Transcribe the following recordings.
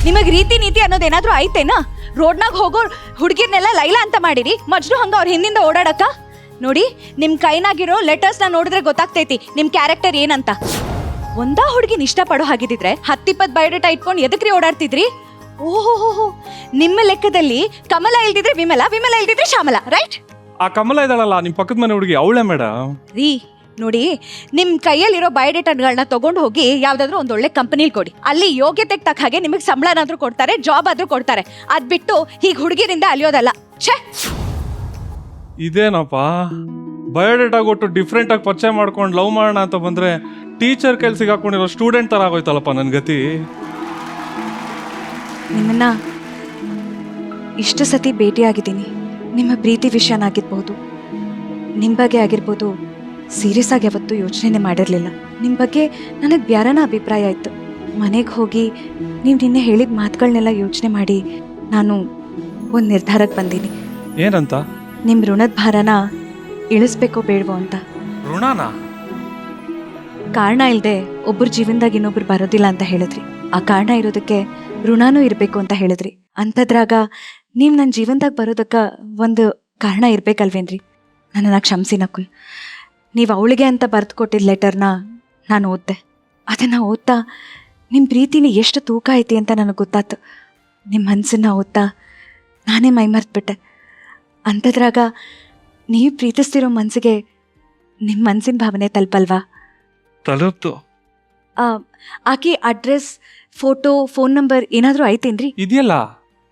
ನಿಮಗೆ ರೀತಿ ನೀತಿ ಅನ್ನೋದೇನಾದ್ರೂ ಐತೇನಾ? ರೋಡ್ನಾಗ ಹೋಗೋ ಹುಡುಗಿರ್ನೆಲ್ಲ ಲೈಲಾ ಅಂತ ಮಾಡಿರಿ, ಮಜ್ನು ಹಂಗ ಅವ್ರ ಹಿಂದಿಂದ ಓಡಾಡಕ್ಕ. ನೋಡಿ, ನಿಮ್ ಕೈನಾಗಿರೋ ಲೆಟರ್ಸ್ನ ನೋಡಿದ್ರೆ ಗೊತ್ತಾಗ್ತೈತಿ ನಿಮ್ ಕ್ಯಾರೆಕ್ಟರ್ ಏನಂತ. ಒಂದಾ ಹುಡುಗಿನ ಇಷ್ಟಪಡೋ ಹಾಗಿದ್ರೆ 10-20 ಬಯೋಡೇಟಾ ಇಟ್ಕೊಂಡು ಎದಕ್ರಿ ಓಡಾಡ್ತಿದ್ರಿ? ಓಹೋ, ನಿಮ್ಮ ಲೆಕ್ಕದಲ್ಲಿ ಕಮಲ ಇಲ್ದಿದ್ರೆ ವಿಮಲ, ವಿಮಲ ಇಲ್ದಿದ್ರೆ ಶ್ಯಾಮಲ, ರೈಟ್? ಆ ಕಮಲ ಇದ್ದಾಳಲ್ಲ ನಿಮ್ ಪಕ್ಕದ ಮನೆ ಹುಡುಗಿ, ಅವಳೆ ಮೇಡಮ್. ರೀ ನೋಡಿ, ನಿಮ್ ಕೈಯಲ್ಲಿರೋ ಬಯೋಡೇಟಾಗಳನ್ನ ತಗೊಂಡು ಹೋಗಿ ಯಾವ್ದಾದ್ರು ಒಂದೊಳ್ಳೆ ಕಂಪನಿಲಿ ಕೊಡಿ. ಅಲ್ಲಿ ಯೋಗ್ಯತೆಗೆ ತಕ್ಕ ಹಾಗೆ ನಿಮಗೆ ಸಂಬಳನಾದ್ರೂ ಕೊಡ್ತಾರೆ, ಜಾಬ್ ಆದ್ರೂ ಕೊಡ್ತಾರೆ. ಅದ್ ಬಿಟ್ಟು ಹೀಗೆ ಹುಡುಗಿರಿಂದ ಅಲಿಯೋದಲ್ಲ. ಛೇ, ಇದೇನಪ್ಪ ಬಯೋಡೇಟಾ ಕೊಟ್ಟು ಡಿಫ್ರೆಂಟ್ ಆಗಿ ಪರಿಚಯ ಮಾಡ್ಕೊಂಡು ಲವ್ ಮಾಡೋಣ ಅಂತ ಬಂದ್ರೆ ಟೀಚರ್ ಕೆಲ್ಸಿಗೆ ಹಾಕೊಂಡಿರೋ ಸ್ಟೂಡೆಂಟ್ ತರ ಆಗೋಯ್ತಲ್ಲಪ್ಪ ನನ್ ಗತಿ. ನಿಮ್ಮನ್ನ ಇಷ್ಟು ಸತಿ ಭೇಟಿಯಾಗಿದ್ದೀನಿ. ನಿಮ್ಮ ಪ್ರೀತಿ ವಿಷಯನಾಗಿರ್ಬೋದು, ನಿಮ್ಮ ಬಗ್ಗೆ ಆಗಿರ್ಬೋದು, ಸೀರಿಯಸ್ ಆಗಿ ಯಾವತ್ತೂ ಯೋಚನೆ ಮಾಡಿರಲಿಲ್ಲ. ನಿಮ್ಮ ಬಗ್ಗೆ ನನಗೆ ಬ್ಯಾರನ ಅಭಿಪ್ರಾಯ ಇತ್ತು. ಮನೆಗೆ ಹೋಗಿ ನೀವು ನಿನ್ನೆ ಹೇಳಿದ ಮಾತುಗಳನ್ನೆಲ್ಲ ಯೋಚನೆ ಮಾಡಿ ನಾನು ಒಂದು ನಿರ್ಧಾರಕ್ಕೆ ಬಂದೀನಿ. ಏನಂತ? ನಿಮ್ಮ ಋಣದ ಭಾರನ ಇಳಿಸ್ಬೇಕೋ ಬೇಡವೋ ಅಂತ. ಋಣನಾ? ಕಾರಣ ಇಲ್ಲದೆ ಒಬ್ಬರ ಜೀವನದಾಗ ಇನ್ನೊಬ್ರು ಬರೋದಿಲ್ಲ ಅಂತ ಹೇಳಿದ್ರಿ. ಆ ಕಾರಣ ಇರೋದಕ್ಕೆ ಋಣನೂ ಇರಬೇಕು ಅಂತ ಹೇಳಿದ್ರಿ. ಅಂಥದ್ರಾಗ ನೀವು ನನ್ನ ಜೀವನದಾಗ ಬರೋದಕ್ಕ ಒಂದು ಕಾರಣ ಇರಬೇಕಲ್ವೇನ್ರಿ? ನನ್ನನ್ನು ಕ್ಷಮಿಸಿ ನಕುಲ್. ನೀವು ಅವಳಿಗೆ ಅಂತ ಬರೆದು ಕೊಟ್ಟಿದ್ದ ಲೆಟರ್ನ ನಾನು ಓದಿದೆ. ಅದನ್ನು ಓದ್ತಾ ನಿಮ್ಮ ಪ್ರೀತಿನಿ ಎಷ್ಟು ತೂಕ ಐತಿ ಅಂತ ನನಗೆ ಗೊತ್ತಾಯ್ತು. ನಿಮ್ಮ ಮನಸ್ಸನ್ನು ಓದ್ತಾ ನಾನೇ ಮೈಮರ್ತ್ಬಿಟ್ಟೆ. ಅಂಥದ್ರಾಗ ನೀವು ಪ್ರೀತಿಸ್ತಿರೋ ಮನಸ್ಸಿಗೆ ನಿಮ್ಮ ಮನಸ್ಸಿನ ಭಾವನೆ ತಲುಪಲ್ವಾ? ತಲುಪ್ತು. ಆಕೆ ಅಡ್ರೆಸ್, ಫೋಟೋ, ಫೋನ್ ನಂಬರ್ ಏನಾದರೂ ಐತೇನ್ರಿ? ಇದೆಯಲ್ಲ.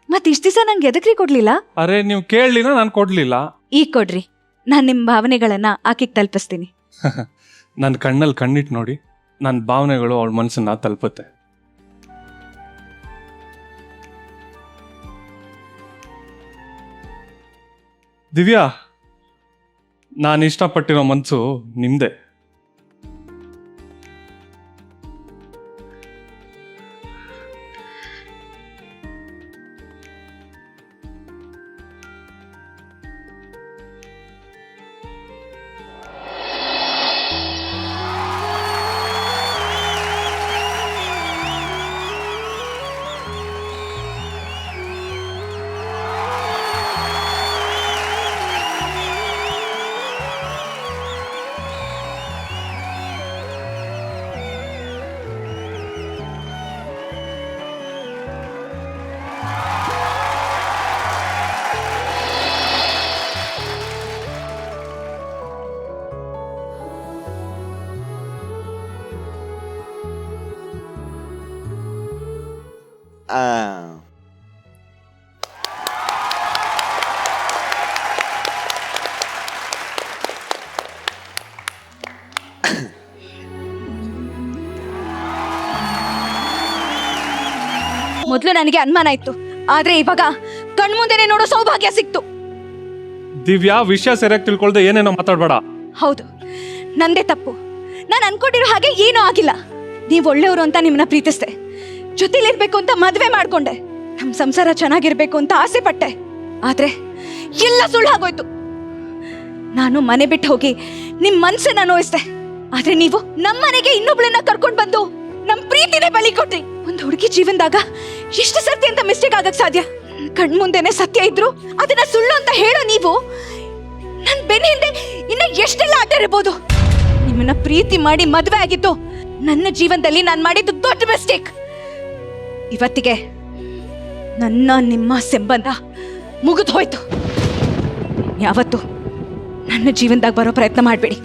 ಮತ್ತೆ ಇಷ್ಟು ದಿವಸ ನಂಗೆ ಎದಕ್ರಿ ಕೊಡ್ಲಿಲ್ಲ? ಅರೆ ನೀವು ಕೇಳಲಿಲ್ಲ, ನಾನು ಕೊಡ್ಲಿಲ್ಲ. ಈಗ ಕೊಡ್ರಿ, ನಾನು ನಿಮ್ಮ ಭಾವನೆಗಳನ್ನ ಆಕೆಗೆ ತಲುಪಿಸ್ತೀನಿ. ನನ್ನ ಕಣ್ಣಲ್ಲಿ ಕಣ್ಣಿಟ್ಟು ನೋಡಿ, ನನ್ನ ಭಾವನೆಗಳು ಅವಳ ಮನಸ್ಸನ್ನ ತಲುಪುತ್ತೆ. ದಿವ್ಯಾ, ನಾನು ಇಷ್ಟಪಟ್ಟಿರೋ ಮನಸ್ಸು ನಿಮ್ದೆ. ಮೊದಲು ನನಗೆ ಅನುಮಾನ ಇತ್ತು, ಆದ್ರೆ ಇವಾಗ ಕಣ್ಮುಂದೆನೆ ನೋಡೋ ಸೌಭಾಗ್ಯ ಸಿಕ್ತು. ದಿವ್ಯಾ, ವಿಷಯ ಸರಿಯಾಗಿ ತಿಳ್ಕೊಳ್ದೆ ಏನೇನೋ ಮಾತಾಡ್ಬೇಡ. ಹೌದು, ನಂದೇ ತಪ್ಪು. ನಾನು ಅನ್ಕೊಂಡಿರೋ ಹಾಗೆ ಏನೂ ಆಗಿಲ್ಲ. ನೀವು ಒಳ್ಳೆಯವರು ಅಂತ ನಿಮ್ಮನ್ನ ಪ್ರೀತಿಸ್ದೆ, ಜೊತೆಲಿರ್ಬೇಕು ಅಂತ ಮದುವೆ ಮಾಡ್ಕೊಂಡೆ, ನಮ್ಮ ಸಂಸಾರ ಚೆನ್ನಾಗಿರ್ಬೇಕು ಅಂತ ಆಸೆ ಪಟ್ಟೆ. ಆದ್ರೆ ಎಲ್ಲ ಸುಳ್ಳಾಗೋಯ್ತು. ನಾನು ಮನೆ ಬಿಟ್ಟು ಹೋಗಿ ನಿಮ್ಮ ಮನಸ್ಸನ್ನ ನೋಯಿಸ್ದೆ. ಆದ್ರೆ ನೀವು ನಮ್ಮ ಮನೆಗೆ ಇನ್ನೊಬ್ಳನ್ನ ಕರ್ಕೊಂಡು ಬಂದು ನಮ್ಮ ಪ್ರೀತಿನೇ ಬಲಿ ಕೊಟ್ರಿ. ಒಂದು ಹುಡುಗಿ ಜೀವನದಾಗ ಎಷ್ಟು ಸತ್ಯ ಅಂತ ಮಿಸ್ಟೇಕ್ ಆಗಕ್ ಸಾಧ್ಯ? ಕಣ್ಮುಂದೆನೆ ಸತ್ಯ ಇದ್ರು ಅದನ್ನ ಸುಳ್ಳು ಅಂತ ಹೇಳೋ ನೀವು ನನ್ನ ಬೆನ್ನ ಹಿಂದೆ ಇನ್ನ ಎಷ್ಟೆಲ್ಲ ಆಟ ಇರಬಹುದು. ನಿಮ್ಮನ್ನ ಪ್ರೀತಿ ಮಾಡಿ ಮದುವೆ ಆಗಿತ್ತು ನನ್ನ ಜೀವನದಲ್ಲಿ ನಾನು ಮಾಡಿದ್ದು ದೊಡ್ಡ ಮಿಸ್ಟೇಕ್. ಇವತ್ತಿಗೆ ನನ್ನ ನಿಮ್ಮ ಸಂಬಂಧ ಮುಗಿದು ಹೋಯ್ತು. ಯಾವತ್ತು ನನ್ನ ಜೀವನದಾಗ ಬರೋ ಪ್ರಯತ್ನ ಮಾಡಬೇಡಿ.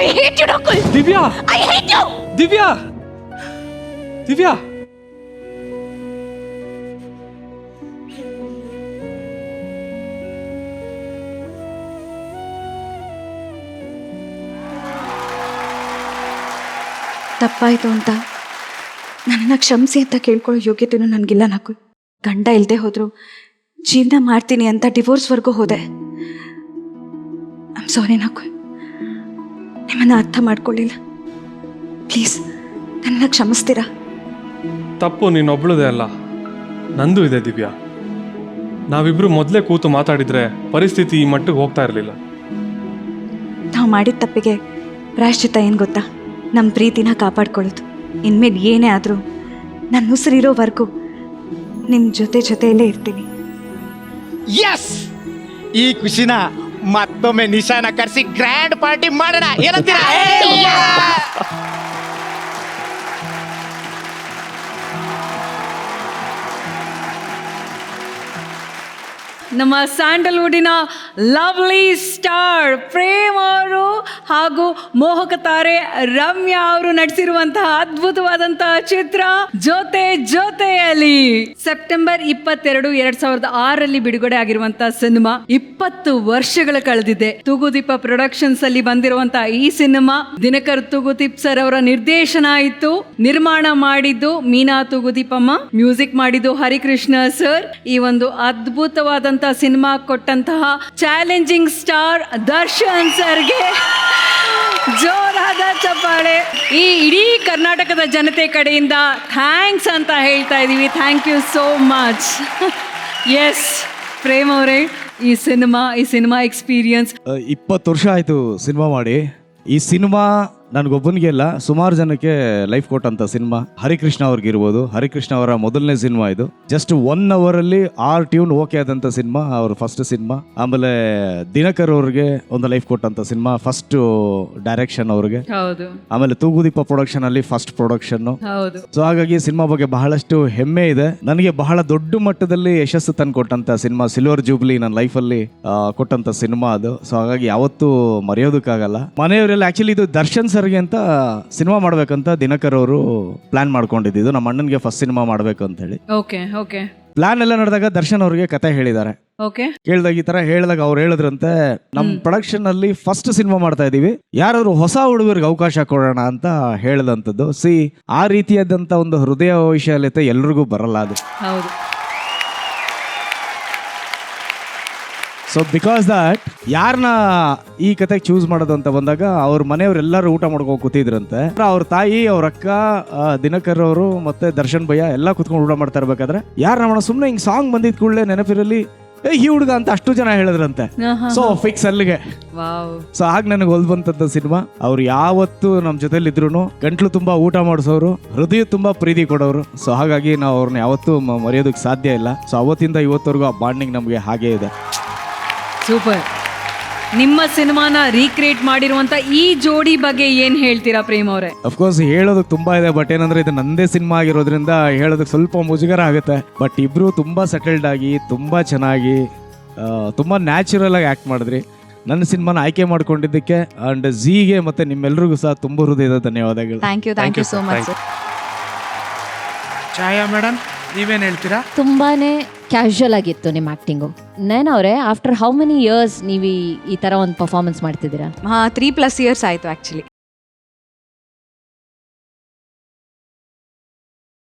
I hate you Nakul. Divya, I hate you. Divya, Divya. ತಪ್ಪಾಯ್ತು ಅಂತ ನನ್ನನ್ನು ಕ್ಷಮಿಸಿ ಅಂತ ಕೇಳ್ಕೊಳ್ಳೋ ಯೋಗ್ಯತೆಯೂ ನನಗಿಲ್ಲ ನಕುಲ್. ಗಂಡ ಇಲ್ಲದೆ ಹೋದ್ರು ಜೀವನ ಮಾಡ್ತೀನಿ ಅಂತ ಡಿವೋರ್ಸ್ವರೆಗೂ ಹೋದೆ. ಐಮ್ ಸಾರಿ ನಕುಲ್, ನಿಮ್ಮನ್ನು ಅರ್ಥ ಮಾಡ್ಕೊಳ್ಳಿಲ್ಲ. ಪ್ಲೀಸ್ ನನ್ನನ್ನು ಕ್ಷಮಿಸ್ತೀರಾ? ತಪ್ಪು ನೀನೊಬ್ಳದೇ ಅಲ್ಲ, ನಂದು ಇದೆ ದಿವ್ಯಾ. ನಾವಿಬ್ರು ಮೊದಲೇ ಕೂತು ಮಾತಾಡಿದ್ರೆ ಪರಿಸ್ಥಿತಿ ಈ ಮಟ್ಟಿಗೆ ಹೋಗ್ತಾ ಇರಲಿಲ್ಲ. ನಾವು ಮಾಡಿದ ತಪ್ಪಿಗೆ ಪ್ರಾಯಶ್ಚಿತ್ತ ಏನು ಗೊತ್ತಾ? ನಮ್ಮ ಪ್ರೀತಿನ ಕಾಪಾಡ್ಕೊಳ್ಳೋದು. ಇನ್ಮೇಲೆ ಏನೇ ಆದರೂ ನನ್ನ ಉಸಿರಿರೋವರೆಗೂ ನಿನ್ನ ಜೊತೆಯಲ್ಲೇ ಇರ್ತೀನಿ. ಎಸ್, ಈ ಖುಷಿನ ಮತ್ತೊಮ್ಮೆ ನಿಶಾನ ಕರೆಸಿ ಗ್ರ್ಯಾಂಡ್ ಪಾರ್ಟಿ ಮಾಡೋಣ, ಏನಂತೀರಾ? ನಮ್ಮ ಸ್ಯಾಂಡಲ್ವುಡಿನ ಲವ್ಲಿ ಸ್ಟಾರ್ ಪ್ರೇಮ್ ಅವರು ಹಾಗೂ ಮೋಹಕ ತಾರೆ ರಮ್ಯಾ ಅವರು ನಟಿಸಿರುವಂತಹ ಅದ್ಭುತವಾದಂತಹ ಚಿತ್ರ ಜೊತೆ ಜೊತೆಯಲ್ಲಿ ಸೆಪ್ಟೆಂಬರ್ 22, 2006 ಬಿಡುಗಡೆ ಆಗಿರುವಂತಹ ಸಿನಿಮಾ 20 ವರ್ಷಗಳು ಕಳೆದಿದೆ. ತೂಗುದೀಪ ಪ್ರೊಡಕ್ಷನ್ಸ್ ಅಲ್ಲಿ ಬಂದಿರುವಂತಹ ಈ ಸಿನಿಮಾ ದಿನಕರ್ ತೂಗುದೀಪ್ ಸರ್ ಅವರ ನಿರ್ದೇಶನ ಆಯಿತು. ನಿರ್ಮಾಣ ಮಾಡಿದ್ದು ಮೀನಾ ತೂಗುದೀಪಮ್ಮ, ಮ್ಯೂಸಿಕ್ ಮಾಡಿದ್ದು ಹರಿಕೃಷ್ಣ ಸರ್. ಈ ಒಂದು ಅದ್ಭುತವಾದಂತಹ ಸಿನಿಮಾ ಕೊಟ್ಟಂತಹ ಚಾಲೆಂಜಿಂಗ್ ಸ್ಟಾರ್ ದರ್ಶನ್ ಸರ್ಗೆ ಜೋರಾದ ಚಪ್ಪಾಳೆ. ಈ ಇಡೀ ಕರ್ನಾಟಕದ ಜನತೆ ಕಡೆಯಿಂದ ಥ್ಯಾಂಕ್ಸ್ ಅಂತ ಹೇಳ್ತಾ ಇದೀವಿ. Thank you so much. Yes Prem ಅವರೇ, ಈ ಸಿನಿಮಾ ಎಕ್ಸ್ಪೀರಿಯನ್ಸ್ 20 ವರ್ಷ ಆಯಿತು ಸಿನಿಮಾ ಮಾಡಿ. ಈ ಸಿನಿಮಾ ನನಗೊಬ್ಬನಿಗೆ ಅಲ್ಲ, ಸುಮಾರು ಜನಕ್ಕೆ ಲೈಫ್ ಕೊಟ್ಟಂತ ಸಿನಿಮಾ. ಹರಿಕೃಷ್ಣ ಅವ್ರಿಗಿರ್ಬೋದು, ಹರಿಕೃಷ್ಣ ಅವರ ಮೊದಲನೇ ಸಿನಿಮಾ ಇದು. ಜಸ್ಟ್ 1 ಅವರಲ್ಲಿ 6 ಟ್ಯೂನ್ ಓಕೆ ಆದಂಥ ಸಿನಿಮಾ, ಅವ್ರ ಫಸ್ಟ್ ಸಿನಿಮಾ. ಆಮೇಲೆ ದಿನಕರ್ ಅವ್ರಿಗೆ ಒಂದು ಲೈಫ್ ಕೊಟ್ಟಂತ ಸಿನಿಮಾ, ಫಸ್ಟ್ ಡೈರೆಕ್ಷನ್ ಅವ್ರಿಗೆ. ಹೌದು ಆಮೇಲೆ ತೂಗುದೀಪ ಪ್ರೊಡಕ್ಷನ್ ಅಲ್ಲಿ ಫಸ್ಟ್ ಪ್ರೊಡಕ್ಷನ್. ಹೌದು. ಸೊ ಹಾಗಾಗಿ ಸಿನಿಮಾ ಬಗ್ಗೆ ಬಹಳಷ್ಟು ಹೆಮ್ಮೆ ಇದೆ. ನನಗೆ ಬಹಳ ದೊಡ್ಡ ಮಟ್ಟದಲ್ಲಿ ಯಶಸ್ಸು ತಂದು ಕೊಟ್ಟಂತ ಸಿನಿಮಾ, ಸಿಲ್ವರ್ ಜೂಬ್ಲಿ ನನ್ನ ಲೈಫಲ್ಲಿ ಕೊಟ್ಟಂತ ಸಿನಿಮಾ ಅದು. ಸೊ ಹಾಗಾಗಿ ಯಾವತ್ತೂ ಮರೆಯೋದಕ್ಕಾಗಲ್ಲ. ಮನೆಯವರೆಲ್ಲ ಆಕ್ಚುಲಿ ಇದು ದರ್ಶನ್ ಸರ್ಗೆ ಅಂತ ಸಿನಿಮಾ ಮಾಡ್ಬೇಕಂತ ದಿನಕರ್ ಅವರು ಪ್ಲಾನ್ ಮಾಡ್ಕೊಂಡಿದ್ದು, ನಮ್ಮ ಅಣ್ಣನಿಗೆ ಫಸ್ಟ್ ಸಿನಿಮಾ ಮಾಡ್ಬೇಕು ಅಂತ ಹೇಳಿ. Okay okay. ಪ್ಲಾನ್ ಎಲ್ಲ ನಡೆದಾಗ ದರ್ಶನ್ ಅವ್ರಿಗೆ ಕತೆ ಹೇಳಿದ್ದಾರೆ. ಓಕೆ. ಕೇಳಿದಾಗ ಈ ತರ ಹೇಳಿದಾಗ ಅವ್ರು ಹೇಳಿದ್ರಂತೆ, ನಮ್ಮ ಪ್ರೊಡಕ್ಷನ್ ಅಲ್ಲಿ ಫಸ್ಟ್ ಸಿನಿಮಾ ಮಾಡ್ತಾ ಇದೀವಿ, ಯಾರಾದ್ರೂ ಹೊಸ ಹುಡುಗರಿಗೆ ಅವಕಾಶ ಕೊಡೋಣ ಅಂತ ಹೇಳಿದಂಥದ್ದು. ಆ ರೀತಿಯಾದಂತ ಒಂದು ಹೃದಯ ವೈಶಾಲ್ಯತೆ ಎಲ್ರಿಗೂ ಬರಲ್ಲ ಅದು. ಹೌದು. ಸೊ ಬಿಕಾಸ್ ದಟ್ ಯಾರನ್ನ ಈ ಕತೆಗೆ ಚೂಸ್ ಮಾಡೋದು ಅಂತ ಬಂದಾಗ ಅವ್ರ ಮನೆಯವರೆಲ್ಲರೂ ಊಟ ಮಾಡ್ಕೊಂಡು ಕೂತಿದ್ರಂತೆ. ಅವ್ರ ತಾಯಿ, ಅವ್ರ ಅಕ್ಕ, ದಿನಕರ್ ಅವರು ಮತ್ತೆ ದರ್ಶನ್ ಭಯ್ಯ ಎಲ್ಲ ಕುತ್ಕೊಂಡು ಊಟ ಮಾಡ್ತಾ ಇರ್ಬೇಕಾದ್ರೆ ಯಾರು ನಮ್ಮ ಸುಮ್ಮನೆ ಹಿಂಗ್ ಸಾಂಗ್ ಬಂದಿದ್ ಕೂಡಲೇ ನೆನಪಿರಲ್ಲಿ ಈ ಹುಡುಗ ಅಂತ ಅಷ್ಟು ಜನ ಹೇಳಿದ್ರಂತೆ. ಸೊ ಫಿಕ್ಸ್ ಅಲ್ಲಿಗೆ. ಸೊ ಆಗ ನನಗೆ ಒಲ್ ಬಂತದ್ದು ಸಿನಿಮಾ. ಅವ್ರು ಯಾವತ್ತು ನಮ್ಮ ಜೊತೆಲಿ ಇದ್ರು ಗಂಟ್ಲು ತುಂಬಾ ಊಟ ಮಾಡಿಸೋರು, ಹೃದಯ ತುಂಬಾ ಪ್ರೀತಿ ಕೊಡೋರು. ಸೊ ಹಾಗಾಗಿ ನಾವು ಅವ್ರನ್ನ ಯಾವತ್ತೂ ಮರೆಯೋದಕ್ಕೆ ಸಾಧ್ಯ ಇಲ್ಲ. ಸೊ ಅವತ್ತಿಂದ ಇವತ್ತವರೆಗೂ ಆ ಬಾಂಡಿಂಗ್ ನಮಗೆ ಹಾಗೇ ಇದೆ. ಸೂಪರ್. ನಿಮ್ಮ ಸಿನಿಮಾನ ರೀಕ್ರಿಯೇಟ್ ಮಾಡಿರುವಂತ ಈ ಜೋಡಿ ಬಗ್ಗೆ ಏನ್ ಹೇಳ್ತೀರಾ ಪ್ರೇಮ್ ಅವರೇ? ಅಫ್ಕೋರ್ಸ್ ಹೇಳೋದಕ್ಕೆ ತುಂಬಾ ಇದೆ, ಬಟ್ ಏನಂದ್ರೆ ಇದು ನಂದೇ ಸಿನಿಮಾ ಆಗಿರೋದ್ರಿಂದ ಹೇಳೋದಕ್ಕೆ ಸ್ವಲ್ಪ ಮುಜುಗರ ಆಗುತ್ತೆ. ಬಟ್ ಇಬ್ರು ತುಂಬಾ ಸೆಟಲ್ಡ್ ಆಗಿ, ತುಂಬಾ ಚೆನ್ನಾಗಿ, ತುಂಬಾ ನ್ಯಾಚುರಲ್ ಆಗಿ ಆಕ್ಟ್ ಮಾಡಿದ್ರಿ. ನನ್ನ ಸಿನಿಮಾನ ಆಯ್ಕೆ ಮಾಡ್ಕೊಂಡಿದ್ದಕ್ಕೆ ಅಂಡ್ ಝೀಗೆ ಮತ್ತೆ ನಿಮ್ಮೆಲ್ರಿಗೂ ಸಹ ತುಂಬ ಹೃದಯದ ಧನ್ಯವಾದಗಳು. Thank you so much. Chhaya madam, ನೀವೇನ್ ಹೇಳ್ತೀರಾ? ತುಂಬಾನೇ ಕ್ಯಾಶುವಲ್ ಆಗಿತ್ತು ನಿಮ್ಮ ಆಕ್ಟಿಂಗು. ನಯನ ಅವರೇ, ಆಫ್ಟರ್ ಹೌ ಮೆನಿ ಇಯರ್ಸ್ ನೀವು ಈ ತರ ಒಂದು ಪರ್ಫಾರ್ಮೆನ್ಸ್ ಮಾಡ್ತಿದ್ದೀರಾ? 3+ years ಆಯ್ತು ಆಕ್ಚುಲಿ.